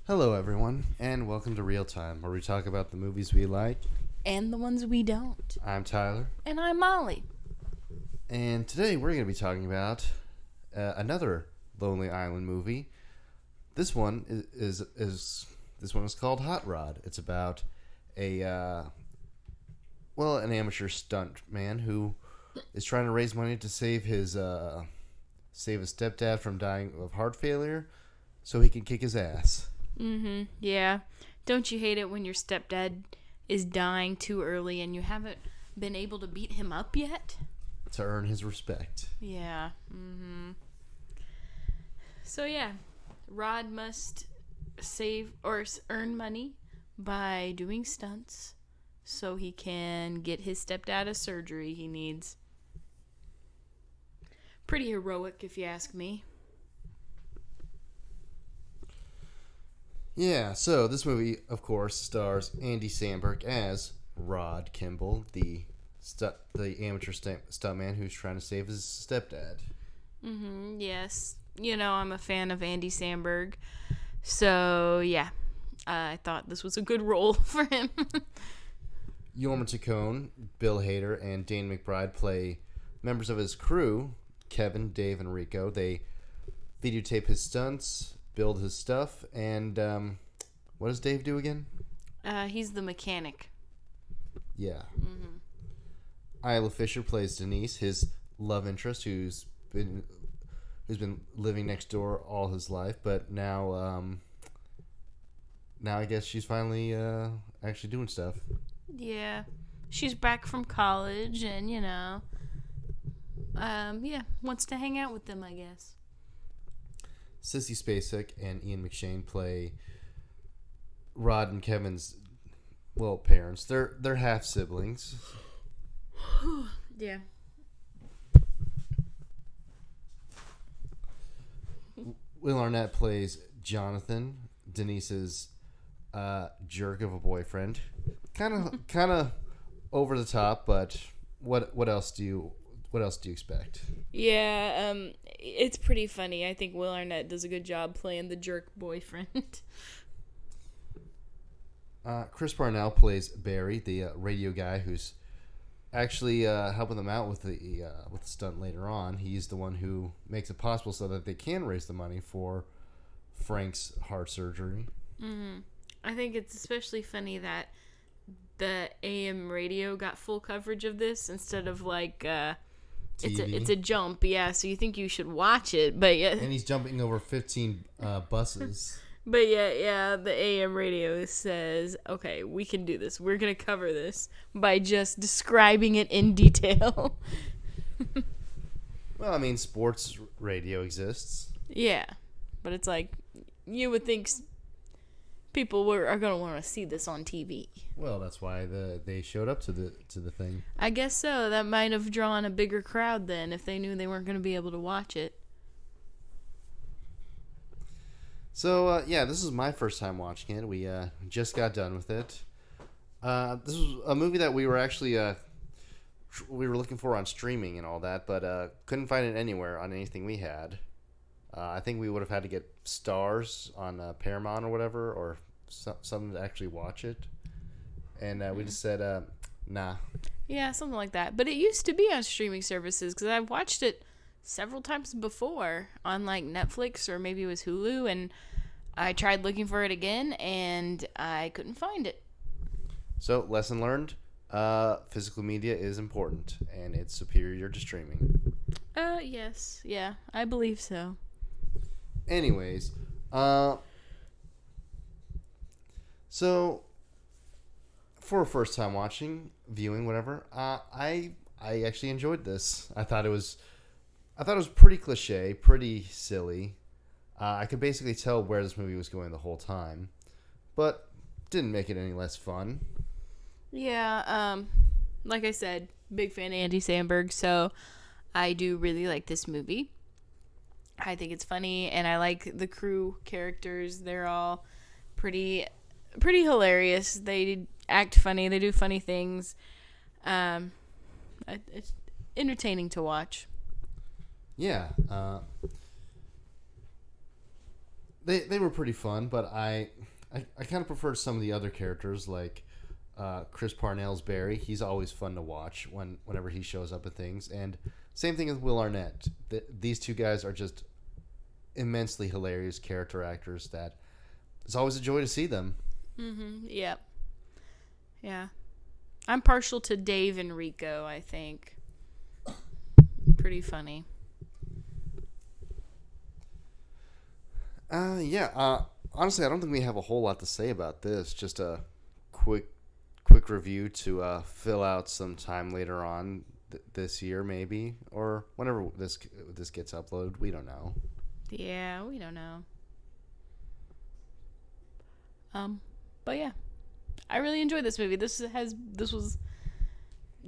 Hello, everyone, and welcome to Real Time, where we talk about the movies we like. And the ones we don't. I'm Tyler, And I'm Molly. and today we're going to be talking about another Lonely Island movie. This one is called Hot Rod. It's about an amateur stunt man who is trying to raise money to save his stepdad from dying of heart failure, so he can kick his ass. Yeah. Don't you hate it when your stepdad is dying too early and you haven't been able to beat him up yet? To earn his respect. Yeah. So, yeah. Rod must save or earn money by doing stunts so he can get his stepdad a surgery he needs. Pretty heroic, if you ask me. Yeah, so this movie, of course, stars Andy Samberg as Rod Kimball, the amateur stuntman who's trying to save his stepdad. Yes. You know, I'm a fan of Andy Samberg. So, yeah. I thought this was a good role for him. Yorma Taccone, Bill Hader, and Dane McBride play members of his crew, Kevin, Dave, and Rico. They videotape his stunts, build his stuff, and what does Dave do again? He's the mechanic. Yeah. Isla Fisher plays Denise, his love interest, who's been living next door all his life, but now I guess she's finally actually doing stuff. Yeah. She's back from college and, wants to hang out with them, I guess. Sissy Spacek and Ian McShane play Rod and Kevin's parents. They're half siblings. Yeah. Will Arnett plays Jonathan, Denise's jerk of a boyfriend. Kind of over the top, but what else do you expect? Yeah, it's pretty funny. I think Will Arnett does a good job playing the jerk boyfriend. Chris Parnell plays Barry, the radio guy who's actually helping them out with the stunt later on. He's the one who makes it possible so that they can raise the money for Frank's heart surgery. I think it's especially funny that the AM radio got full coverage of this instead of it's a jump, yeah. So you think you should watch it, but yeah. And he's jumping over 15 buses. But yeah, the AM radio says, okay, we can do this. We're going to cover this by just describing it in detail. Well, I mean, sports radio exists. Yeah, but it's like, you would think people are going to want to see this on TV. Well, that's why they showed up to the thing. I guess so. That might have drawn a bigger crowd then if they knew they weren't going to be able to watch it. So, this is my first time watching it. We just got done with it. This was a movie that we were actually we were looking for on streaming and all that, but couldn't find it anywhere on anything we had. I think we would have had to get Stars on Paramount or whatever, or something to actually watch it. And we just said, nah. Yeah, something like that. But it used to be on streaming services because I've watched it several times before on like Netflix or maybe it was Hulu, and I tried looking for it again and I couldn't find it. So, lesson learned, physical media is important and it's superior to streaming. Yes. Yeah, I believe so. Anyways, so for a first time viewing, whatever, I actually enjoyed this. I thought it was pretty cliche, pretty silly. I could basically tell where this movie was going the whole time, but didn't make it any less fun. Yeah, like I said, big fan of Andy Samberg, so I do really like this movie. I think it's funny, and I like the crew characters. They're all pretty hilarious. They act funny. They do funny things. It's entertaining to watch. Yeah. they were pretty fun, but I kind of preferred some of the other characters like Chris Parnell's Barry. He's always fun to watch whenever he shows up at things, and same thing with Will Arnett. These two guys are just immensely hilarious character actors that it's always a joy to see them. Yep. Yeah. I'm partial to Dave and Rico, I think. Pretty funny. Honestly, I don't think we have a whole lot to say about this. Just a quick review to fill out some time later on this year, maybe, or whenever this gets uploaded. We don't know. Yeah, we don't know. But yeah, I really enjoyed this movie. This was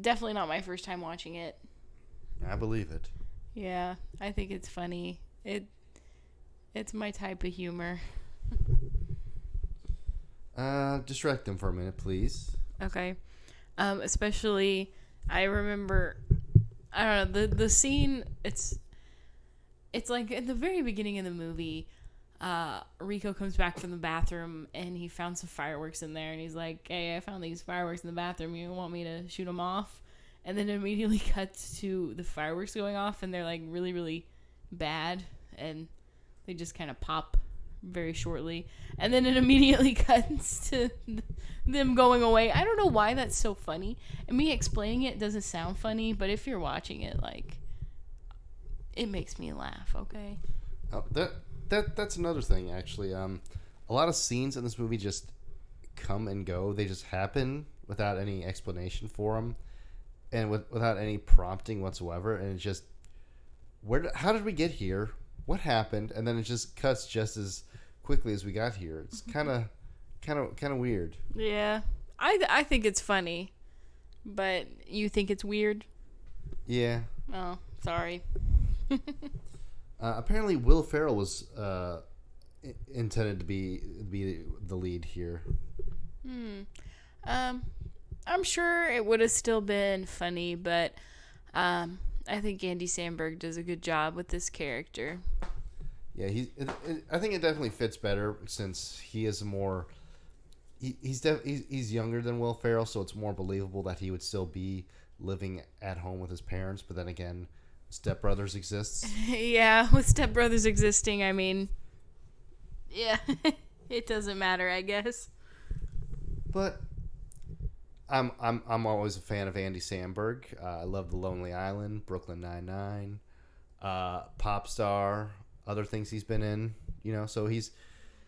definitely not my first time watching it. I believe it. Yeah, I think it's funny. It's my type of humor. Distract them for a minute, please. Okay. Especially, I remember, I don't know, the scene, it's like at the very beginning of the movie, Rico comes back from the bathroom and he found some fireworks in there and he's like, hey, I found these fireworks in the bathroom. You want me to shoot them off? And then it immediately cuts to the fireworks going off and they're like really, really bad and they just kind of pop very shortly. And then it immediately cuts to them going away. I don't know why that's so funny. And me explaining it doesn't sound funny, but if you're watching it, like, it makes me laugh, okay? Oh, that's another thing, actually. A lot of scenes in this movie just come and go. They just happen without any explanation for them and without any prompting whatsoever. And it just, how did we get here? What happened? And then it just cuts just as quickly as we got here. It's kind of weird. Yeah, I think it's funny, but you think it's weird? Yeah. Oh, sorry. Apparently, Will Ferrell was intended to be the lead here. I'm sure it would have still been funny, but I think Andy Samberg does a good job with this character. Yeah, I think it definitely fits better since he is more. He's younger than Will Ferrell, so it's more believable that he would still be living at home with his parents. But then again, Step Brothers exists. Yeah, with Step Brothers existing, I mean, yeah, it doesn't matter, I guess. But I'm always a fan of Andy Samberg. I love The Lonely Island, Brooklyn Nine-Nine, Pop Star, other things he's been in. You know, so he's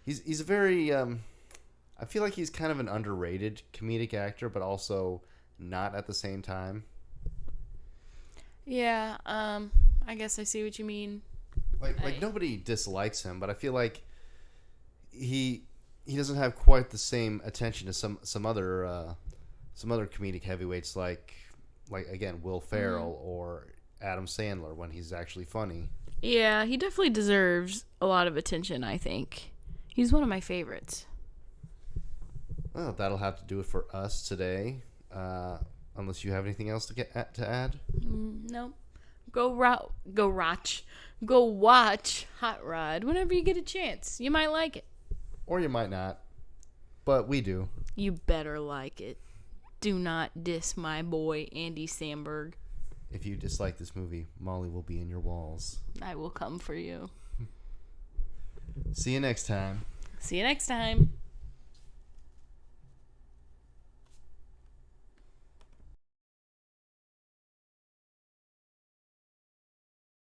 a very I feel like he's kind of an underrated comedic actor, but also not at the same time. Yeah, I guess I see what you mean. Like nobody dislikes him, but I feel like he doesn't have quite the same attention as some other comedic heavyweights like again Will Ferrell or Adam Sandler when he's actually funny. Yeah, he definitely deserves a lot of attention, I think. He's one of my favorites. Well, that'll have to do it for us today. Unless you have anything else to add? Nope. Go watch Hot Rod whenever you get a chance. You might like it. Or you might not. But we do. You better like it. Do not diss my boy, Andy Samberg. If you dislike this movie, Molly will be in your walls. I will come for you. See you next time. See you next time.